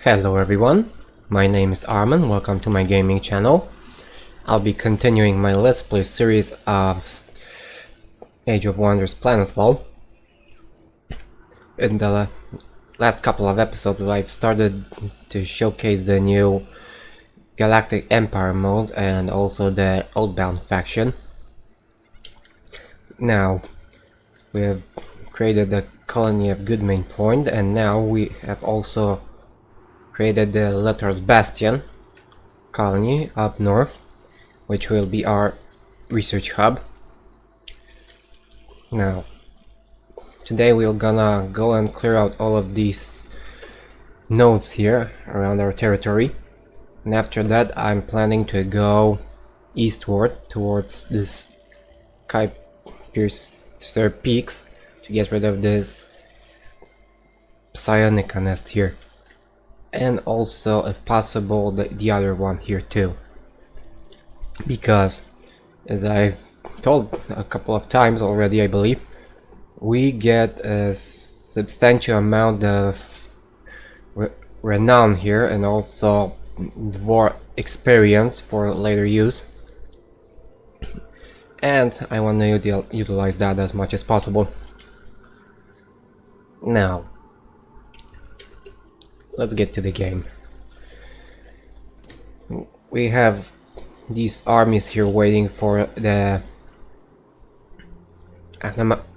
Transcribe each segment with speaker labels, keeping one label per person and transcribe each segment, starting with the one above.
Speaker 1: Hello everyone, my name is Arman, welcome to my gaming channel. I'll be continuing my Let's Play series of Age of Wonders Planetfall. In the last couple of episodes I've started to showcase the new Galactic Empire mode and also the Outbound faction. Now, we have created the colony of Good Main Point, and now we have also created the Lethar's Bastion colony up north, which will be our research hub. Now, today we're gonna go and clear out all of these nodes here around our territory, and after that I'm planning to go eastward towards this Sky Piercer peaks to get rid of this psionica nest here, and also if possible the other one here too, because as I've told a couple of times already, I believe we get a substantial amount of renown here and also war experience for later use, and I want to utilize that as much as possible. Now let's get to the game. We have these armies here waiting for the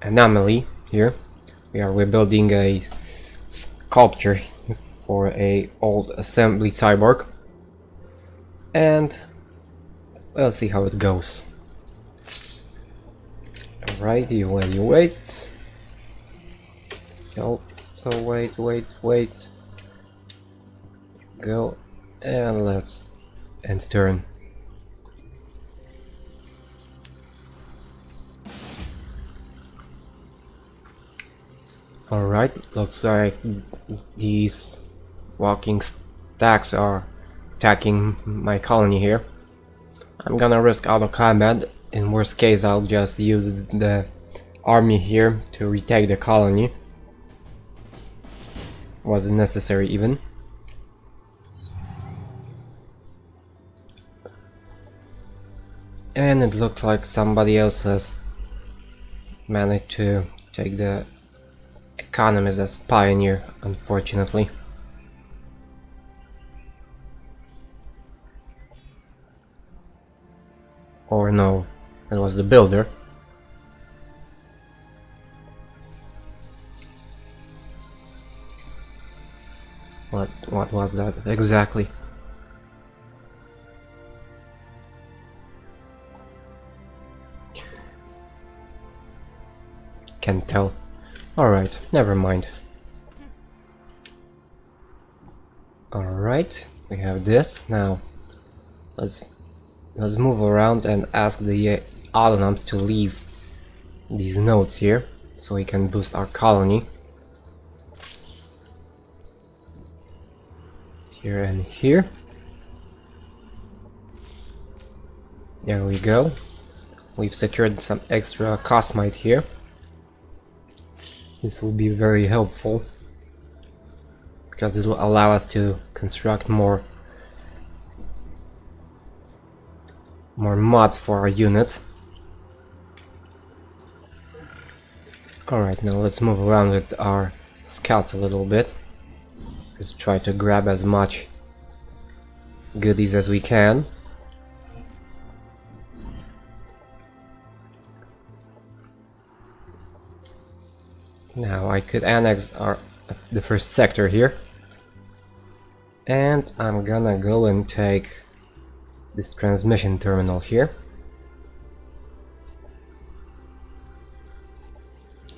Speaker 1: anomaly here. We're building a sculpture for a old assembly cyborg, and let's see how it goes. Alright, you wait. Oh, so wait. Go, and let's end turn. Alright, looks like these walking stacks are attacking my colony here. I'm gonna risk auto combat. In worst case, I'll just use the army here to retake the colony. Wasn't necessary even. And it looks like somebody else has managed to take the economist as pioneer, unfortunately. Or no, it was the builder. What was that exactly? Can't tell. Alright, never mind. Alright, we have this. Now let's move around and ask the autonoms to leave these nodes here so we can boost our colony. Here and here. There we go. We've secured some extra cosmite here. This will be very helpful because it will allow us to construct more mods for our unit. Alright, now let's move around with our scouts a little bit. Just try to grab as much goodies as we can. Now I could annex the first sector here, and I'm gonna go and take this transmission terminal here,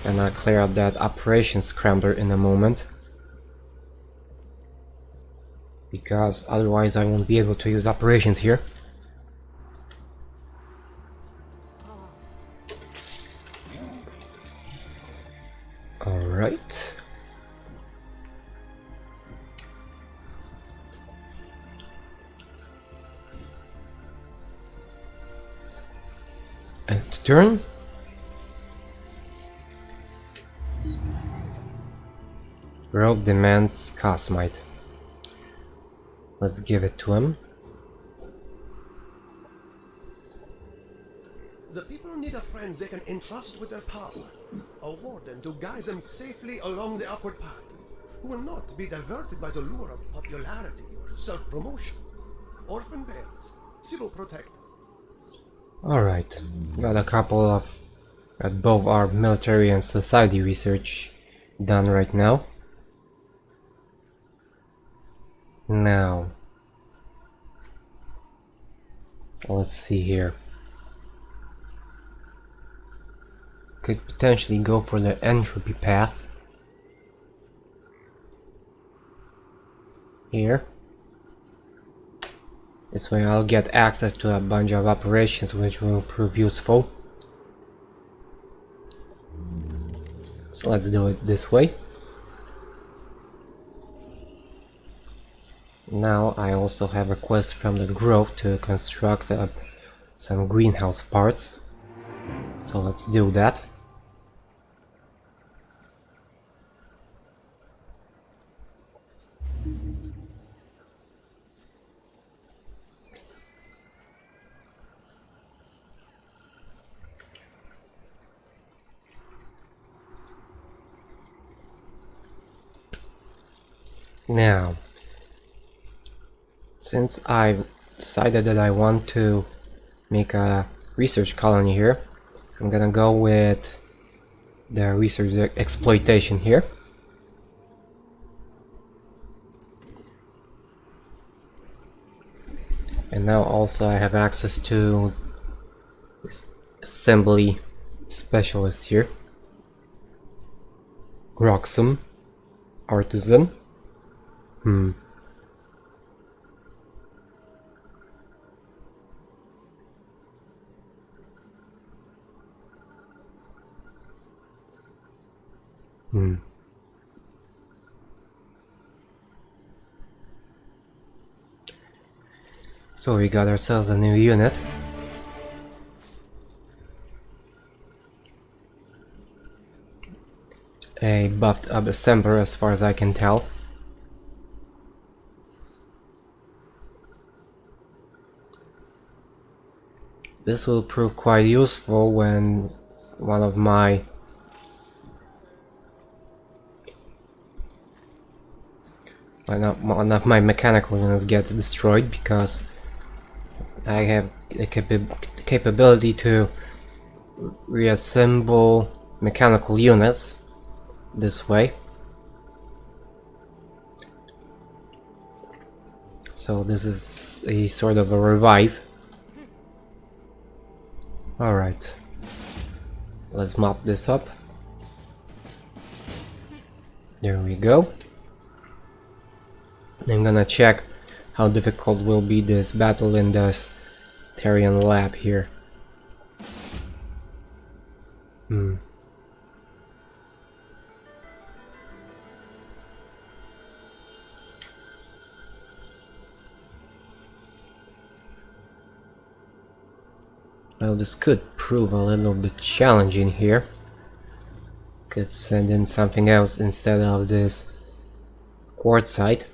Speaker 1: and I'll clear out that operations scrambler in a moment, because otherwise I won't be able to use operations here. Alright. And turn. World demands cosmite. Let's give it to him.
Speaker 2: The people need a friend they can entrust with their power. A warden to guide them safely along the upward path, who will not be diverted by the lure of popularity or self-promotion. Orphan bears, civil protector.
Speaker 1: Alright, got a couple of both our military and society research done right now. Now, let's see here. Could potentially go for the entropy path. Here. This way I'll get access to a bunch of operations which will prove useful. So let's do it this way. Now I also have a quest from the grove to construct some greenhouse parts. So let's do that. Now, since I've decided that I want to make a research colony here, I'm gonna go with the research exploitation here. And now also I have access to this assembly specialist here. Roxum, artisan. So we got ourselves a new unit. A buffed up assembler as far as I can tell. This will prove quite useful when one of my mechanical units gets destroyed, because I have the capability to reassemble mechanical units this way. So this is a sort of a revive. Alright, let's mop this up. There we go. I'm gonna check how difficult will be this battle in this Therian lab here. Well, this could prove a little bit challenging here. Could send in something else instead of this quartzite,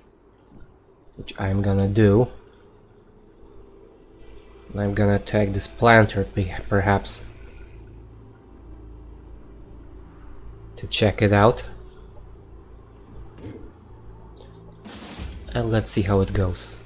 Speaker 1: which I'm gonna do. I'm gonna take this planter perhaps to check it out, and let's see how it goes.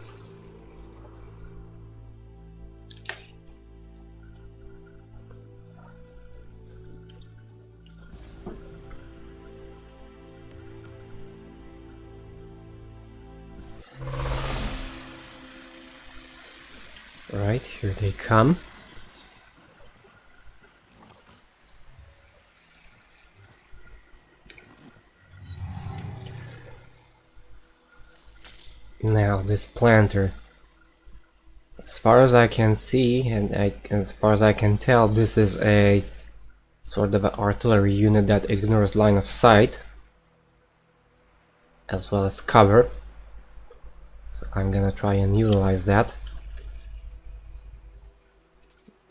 Speaker 1: Right, here they come. Now this planter, as far as I can see and as far as I can tell, this is a sort of an artillery unit that ignores line of sight as well as cover. So I'm gonna try and utilize that.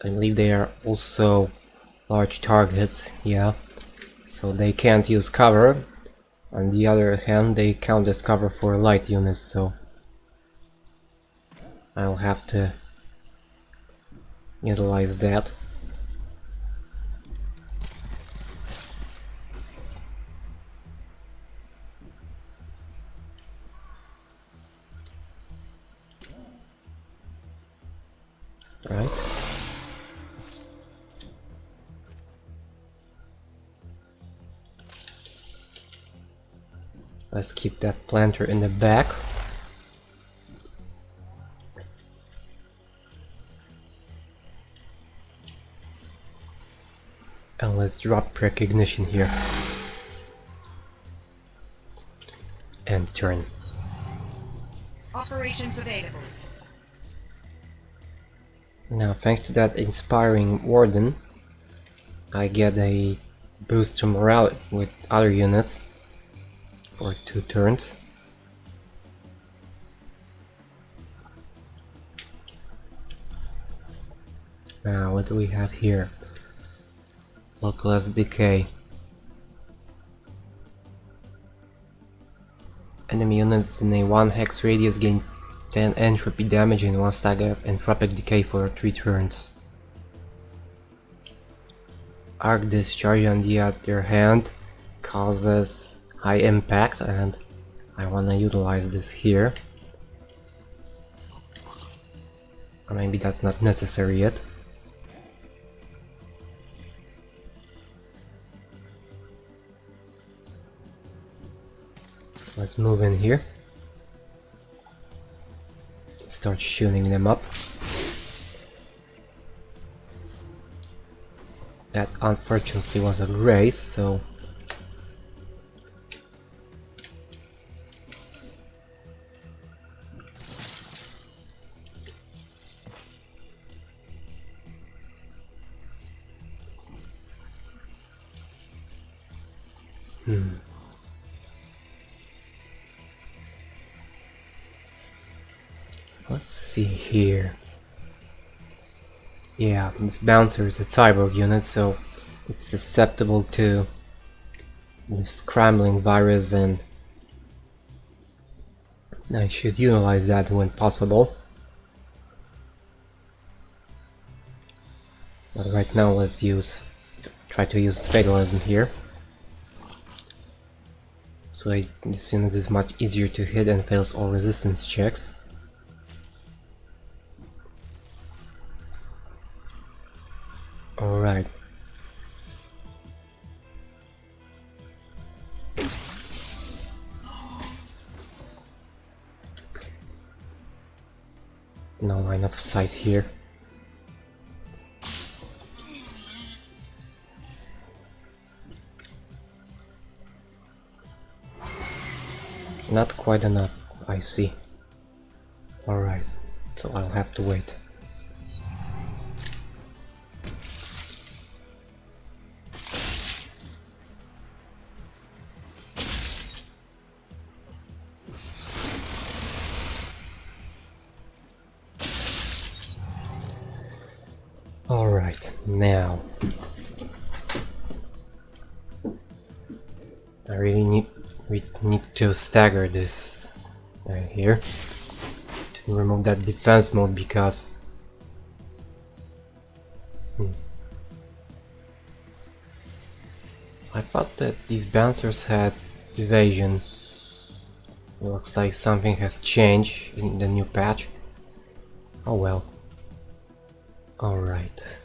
Speaker 1: I believe they are also large targets, yeah, so they can't use cover. On the other hand, they count as cover for light units, so I'll have to utilize that. Right. Let's keep that planter in the back. And let's drop recognition here. And turn.
Speaker 3: Operations available.
Speaker 1: Now, thanks to that inspiring warden, I get a boost to morale with other units for 2 turns. Now, what do we have here? Localized decay. Enemy units in a 1 hex radius gain 10 entropy damage and 1 stagger entropic decay for 3 turns. Arc discharge on the other hand causes high impact, and I wanna utilize this here. Or maybe that's not necessary yet. Let's move in here. Start shooting them up. That unfortunately was a grace, so let's see here. Yeah, this bouncer is a cyborg unit, so it's susceptible to the scrambling virus, and I should utilize that when possible. But right now let's try to use fatalism here. So this unit is much easier to hit and fails all resistance checks. Alright. No line of sight here. Not quite enough, I see. Alright, so I'll have to wait. Alright, now I really need to stagger this here to remove that defense mode, because I thought that these bouncers had evasion. Looks like something has changed in the new patch. Oh well. Alright.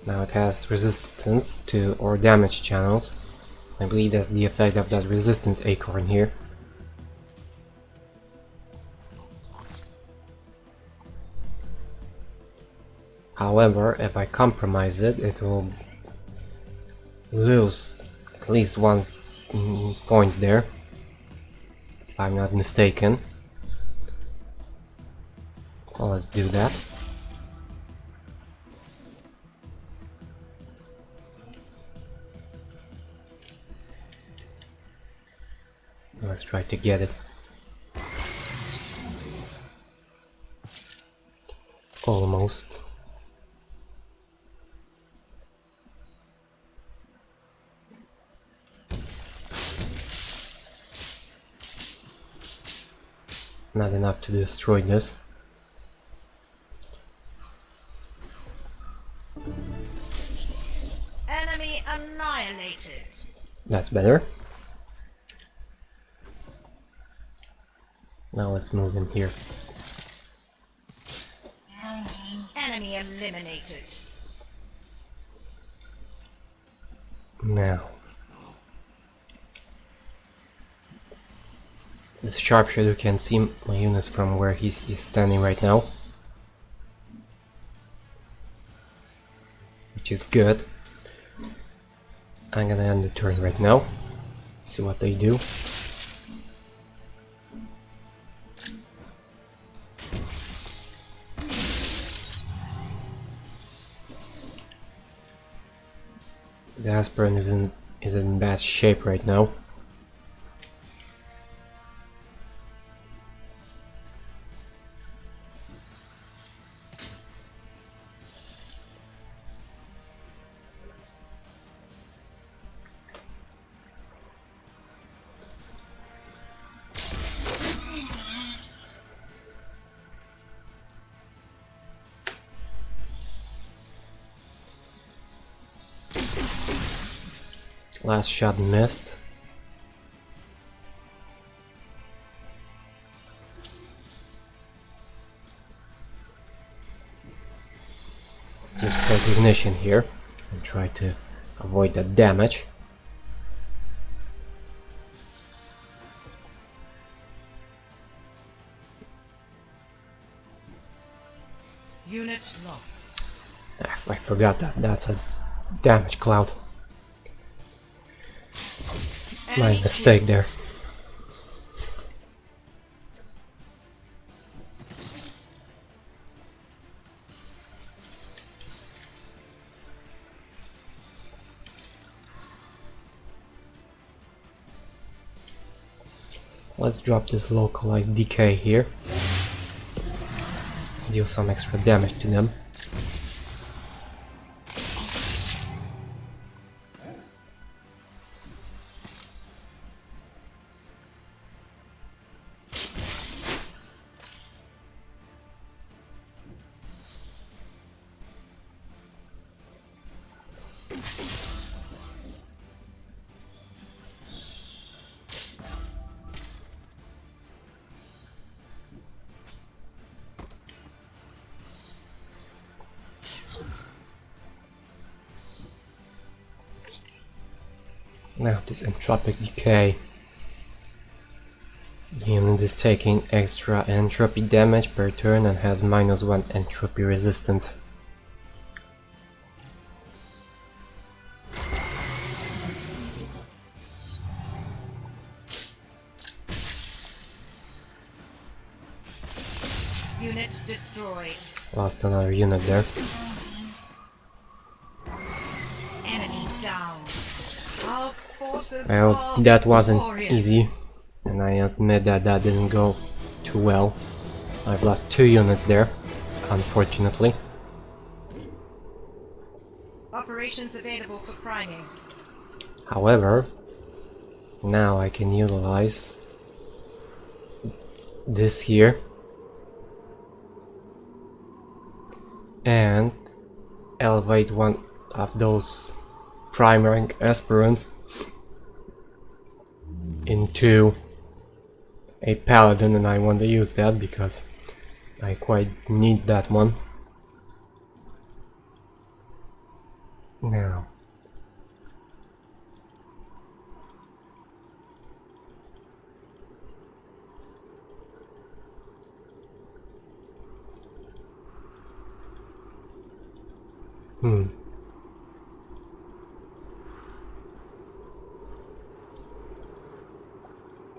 Speaker 1: Now it has resistance to or damage channels. I believe that's the effect of that resistance acorn here. However, if I compromise it, it will lose at least 1 point there, if I'm not mistaken. So let's do that. Let's try to get it. Almost. Not enough to destroy this.
Speaker 3: Enemy annihilated.
Speaker 1: That's better. Now let's move in here.
Speaker 3: Enemy eliminated.
Speaker 1: Now, the sharpshooter can see my units from where he's standing right now, which is good. I'm gonna end the turn right now, see what they do. The aspirant is in bad shape right now. Last shot missed. Let's use recognition here and try to avoid that damage.
Speaker 3: Unit lost.
Speaker 1: Ah, I forgot that. That's a damage cloud. My
Speaker 3: Enemy
Speaker 1: mistake there. Let's drop this localized decay here. Deal some extra damage to them. Now this entropic decay. The unit is taking extra entropy damage per turn and has -1 entropy resistance.
Speaker 3: unit destroyed.
Speaker 1: Lost another unit there.
Speaker 3: Enemy down. Our forces
Speaker 1: Well,
Speaker 3: are
Speaker 1: that wasn't
Speaker 3: victorious.
Speaker 1: easy, and I admit that that didn't go too well. I've lost 2 units there, unfortunately.
Speaker 3: Operations available for priming.
Speaker 1: However, now I can utilize this here and elevate one of those prime rank aspirants into a paladin, and I want to use that because I quite need that one. Now,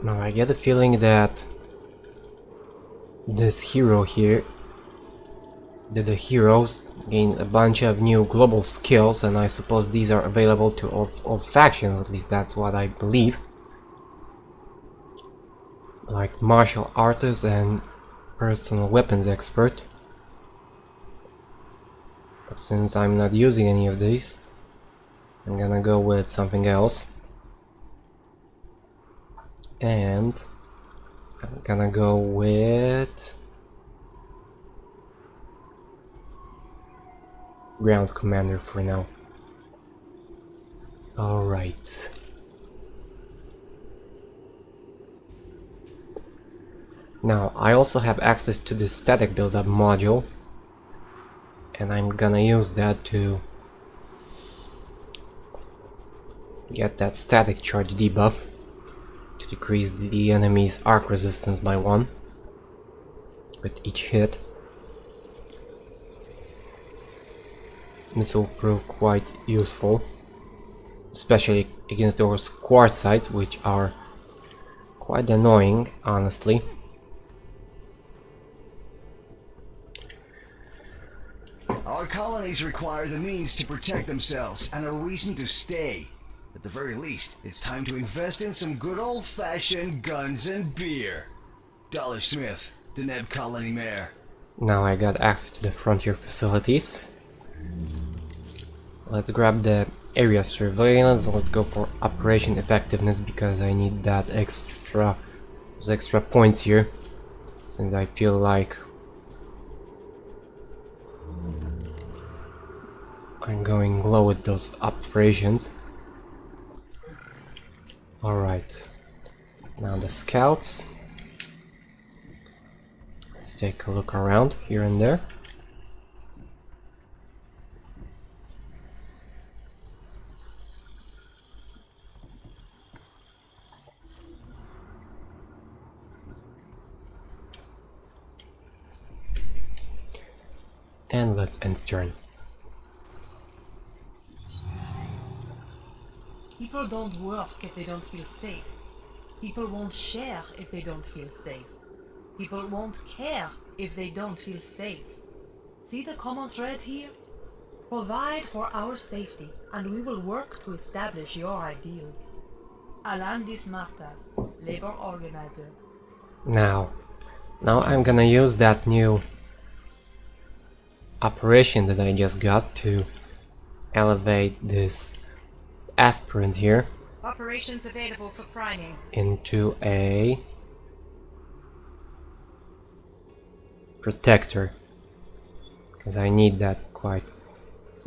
Speaker 1: now I get a feeling that this hero here, that the heroes gain a bunch of new global skills, and I suppose these are available to all factions, at least that's what I believe. Like martial artist and personal weapons expert. But since I'm not using any of these, I'm gonna go with something else. And I'm gonna go with ground commander for now. Alright. Now, I also have access to the static build-up module, and I'm gonna use that to get that static charge debuff to decrease the enemy's arc resistance by 1 with each hit. This will prove quite useful, especially against those quartzites, which are quite annoying, honestly.
Speaker 4: Our colonies require the means to protect themselves and a reason to stay. At the very least, it's time to invest in some good old-fashioned guns and beer. Dollar Smith, Deneb Colony Mayor.
Speaker 1: Now I got access to the frontier facilities. Let's grab the area surveillance. Let's go for operation effectiveness because I need that those extra points here, since I feel like I'm going low with those operations. Alright, now the scouts. Let's take a look around here and there. And let's end turn.
Speaker 5: People don't work if they don't feel safe. People won't share if they don't feel safe. People won't care if they don't feel safe. See the common thread here? Provide for our safety, and we will work to establish your ideals. Alan Dismarta, labor organizer.
Speaker 1: Now I'm gonna use that new operation that I just got to elevate this aspirant here
Speaker 3: Operations available for priming.
Speaker 1: into a protector, because I need that quite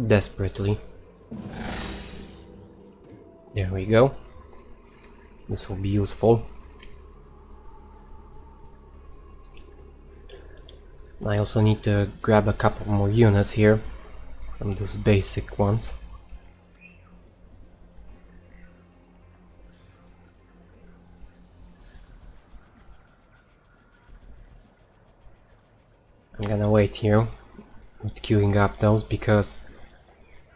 Speaker 1: desperately. There we go. This will be useful. I also need to grab a couple more units here from those basic ones. I'm gonna wait here with queuing up those, because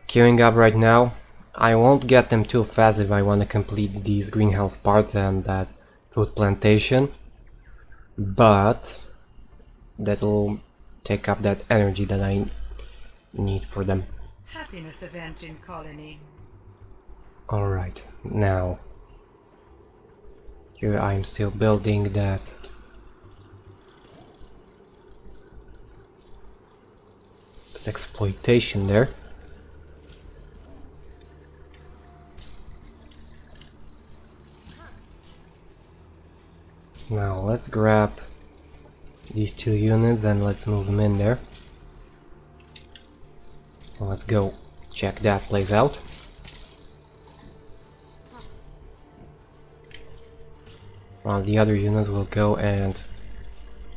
Speaker 1: queuing up right now I won't get them too fast if I want to complete these greenhouse parts and that food plantation, but that'll take up that energy that I need for them.
Speaker 3: Happiness event in colony.
Speaker 1: Alright, now here I'm still building that exploitation there. Now let's grab these 2 units and let's move them in there. Let's go check that place out. While the other units will go and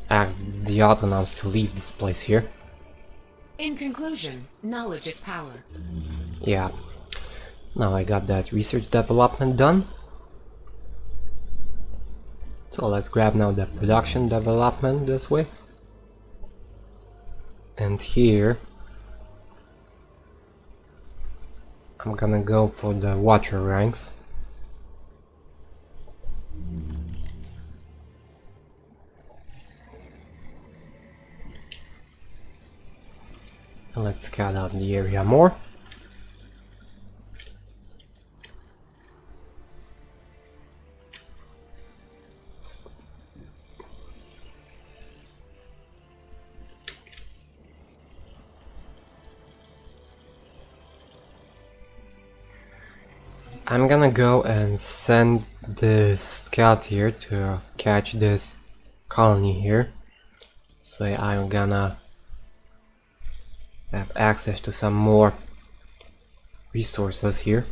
Speaker 1: ask the autonoms to leave this place here.
Speaker 6: In conclusion, knowledge is power.
Speaker 1: Yeah. Now I got that research development done. So let's grab now the production development this way. And here I'm gonna go for the watcher ranks. Let's scout out the area more. I'm gonna go and send this scout here to catch this colony here. This way I'm gonna have access to some more resources here.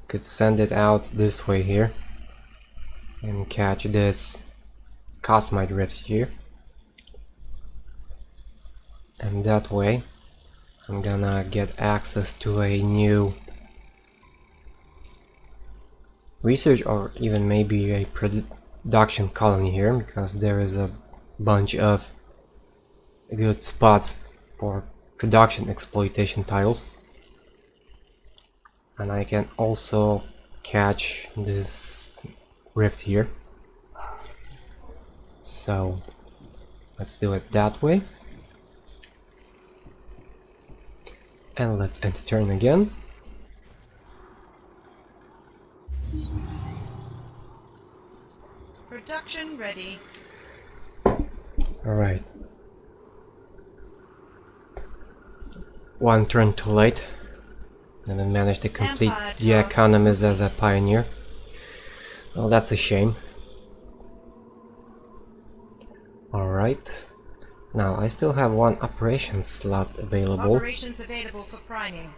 Speaker 1: Could send it out this way here and catch this cosmite rift here. And that way I'm gonna get access to a new research or even maybe a production colony here, because there is a bunch of good spots for production exploitation tiles. And I can also catch this rift here. So let's do it that way. And let's end turn again.
Speaker 3: Production ready.
Speaker 1: Alright. One turn too late. And I managed to complete
Speaker 3: Empire
Speaker 1: the
Speaker 3: task
Speaker 1: economies as a pioneer. Well, that's a shame. Alright. Now, I still have one operation slot available.
Speaker 3: Operations available for priming.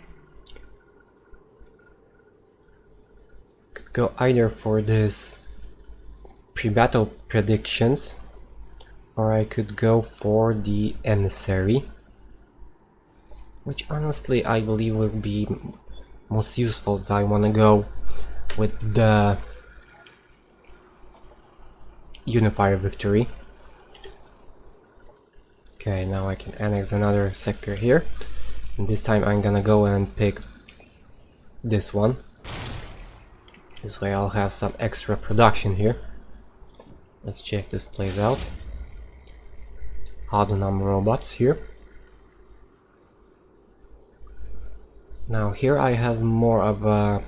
Speaker 1: Could go either for this pre-battle predictions, or I could go for the emissary, which honestly I believe will be most useful. If I want to go with the unifier victory. Okay, now I can annex another sector here, and this time I'm gonna go and pick this one. This way I'll have some extra production here. Let's check this plays out. Autonom robots here. Now here I have more of a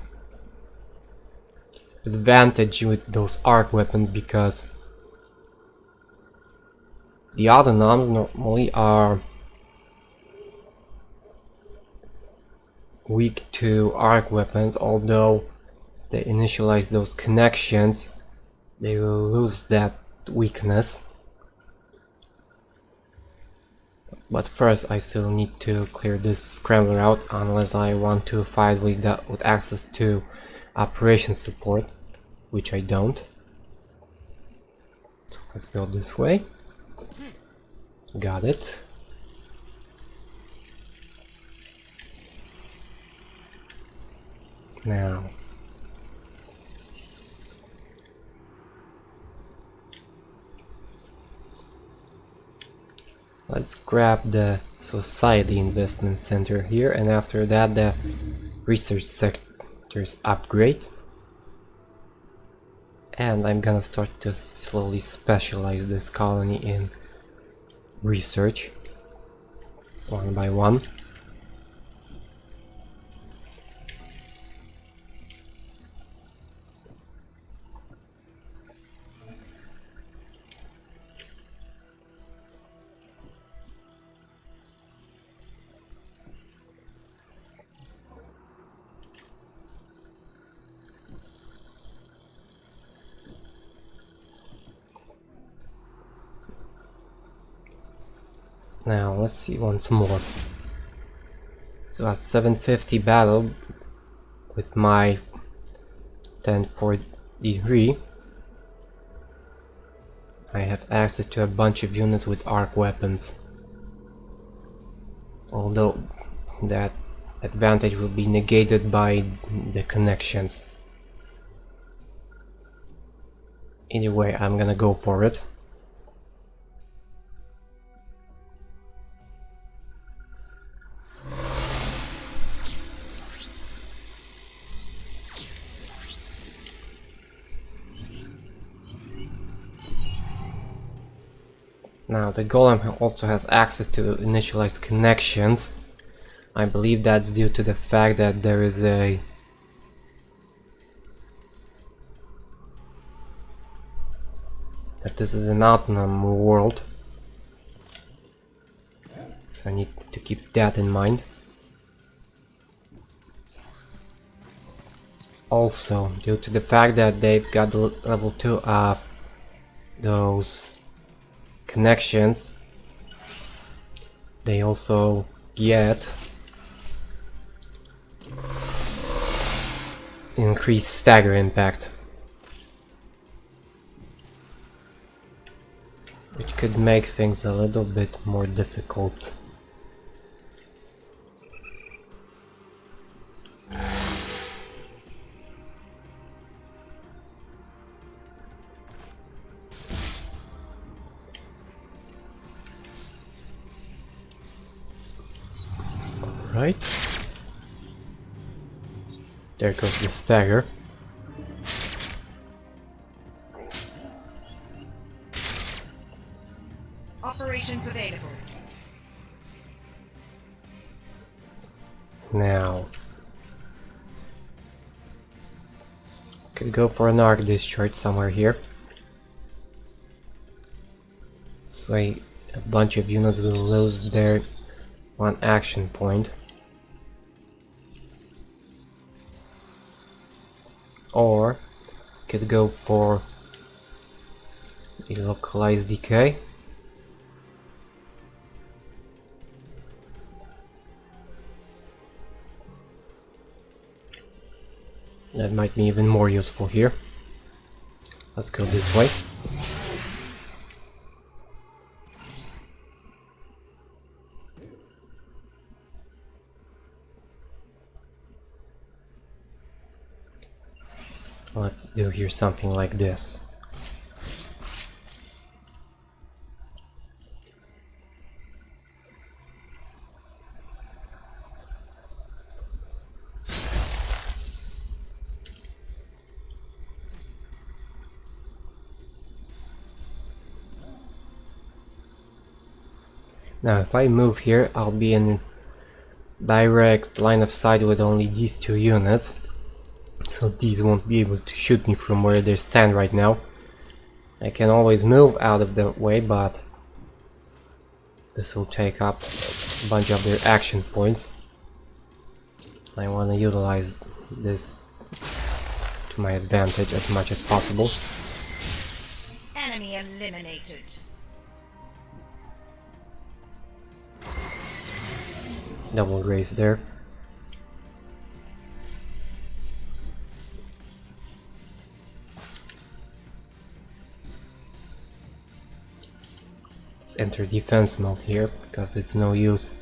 Speaker 1: advantage with those arc weapons, because the autonoms normally are weak to arc weapons. Although they initialize those connections, they will lose that weakness. But first I still need to clear this scrambler out, unless I want to fight with access to operation support, which I don't. So let's go this way. Got it. Now let's grab the Society Investment Center here, and after that the Research Sector's upgrade. And I'm gonna start to slowly specialize this colony in research, one by one. Now let's see once more. So a 750 battle with my 1043. I have access to a bunch of units with arc weapons. Although that advantage will be negated by the connections. Either way, I'm gonna go for it. Now the golem also has access to initialized connections. I believe that's due to the fact that there is that this is an autonomous world. So I need to keep that in mind. Also, due to the fact that they've got the level 2 those connections, they also get increased stagger impact, which could make things a little bit more difficult. Right. There goes the stagger.
Speaker 3: Operations available.
Speaker 1: Now, could go for an arc discharge somewhere here. This way a bunch of units will lose their one action point. Or could go for a localized decay. That might be even more useful here. Let's go this way. Let's do here something like this. Now if I move here, I'll be in direct line of sight with only these two units, so these won't be able to shoot me from where they stand right now. I can always move out of the way, but this will take up a bunch of their action points. I want to utilize this to my advantage as much as possible.
Speaker 3: Enemy eliminated.
Speaker 1: Double race there. Let's enter defense mode here, because it's no use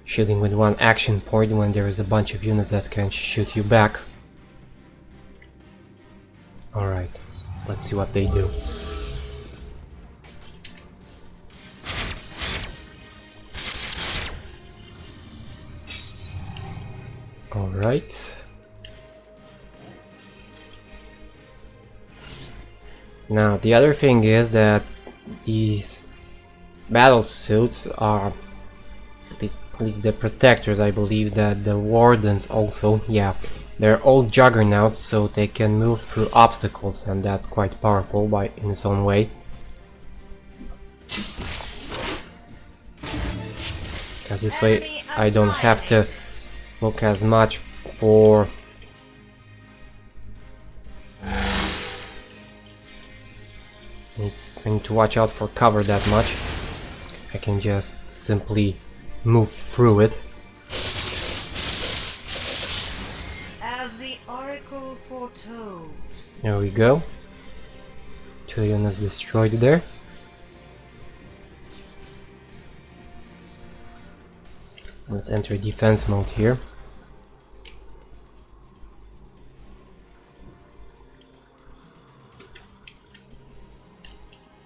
Speaker 1: shooting with one action point when there is a bunch of units that can shoot you back. Alright, let's see what they do. Alright. Now the other thing is that these battle suits are, at least the protectors, I believe that the wardens also, yeah, they're all juggernauts, so they can move through obstacles, and that's quite powerful in its own way. Because this way I don't have to look as much for I need to watch out for cover that much. I can just simply move through it.
Speaker 3: As the Oracle foretold.
Speaker 1: There we go. 2 units destroyed there. Let's enter defense mode here.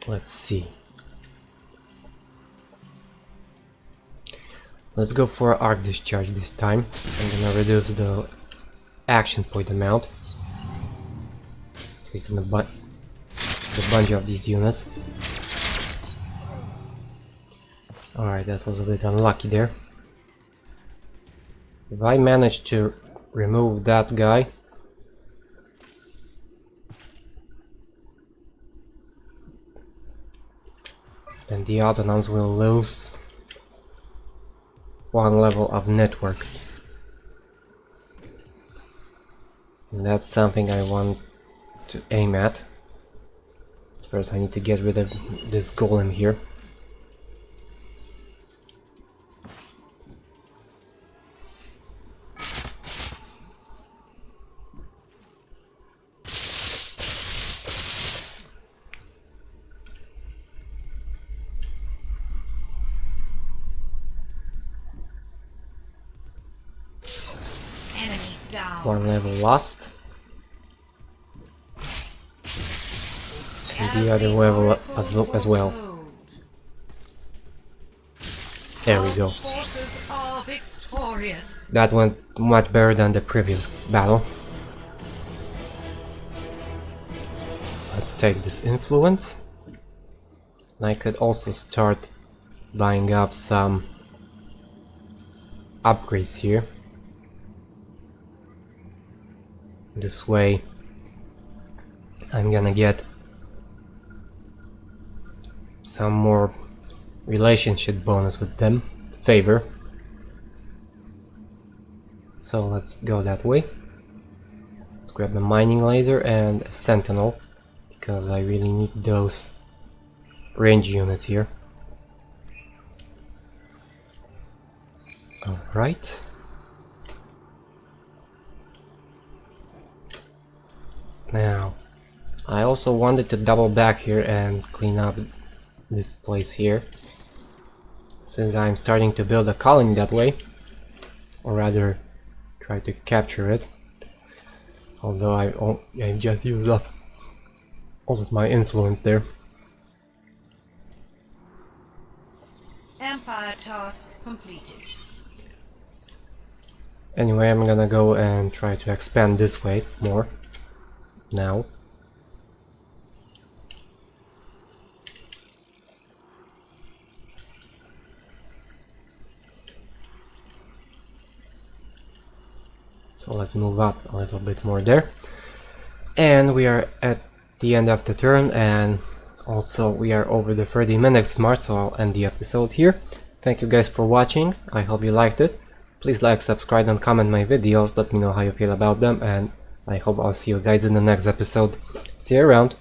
Speaker 1: Let's see. Let's go for arc discharge this time. I'm gonna reduce the action point amount, at least in the bunch of these units. Alright, that was a bit unlucky there. If I manage to remove that guy, then the autonoms will lose 1 level of network. And that's something I want to aim at. First I need to get rid of this golem here.
Speaker 3: Enemy down.
Speaker 1: One level lost. And the other level as well. There we go.
Speaker 3: Forces are victorious.
Speaker 1: That went much better than the previous battle. Let's take this influence. And I could also start buying up some upgrades here. This way I'm gonna get some more relationship bonus with them, favor. So let's go that way. Let's grab the mining laser and a sentinel, because I really need those range units here. Alright. Now, I also wanted to double back here and clean up this place here, since I'm starting to build a colony that way, or rather try to capture it, although I just used up all of my influence there.
Speaker 3: Empire task completed.
Speaker 1: Anyway, I'm gonna go and try to expand this way more now. So let's move up a little bit more there. And we are at the end of the turn, and also we are over the 30 minutes mark, so I'll end the episode here. Thank you guys for watching. I hope you liked it. Please like, subscribe and comment my videos. Let me know how you feel about them, and I hope I'll see you guys in the next episode. See you around.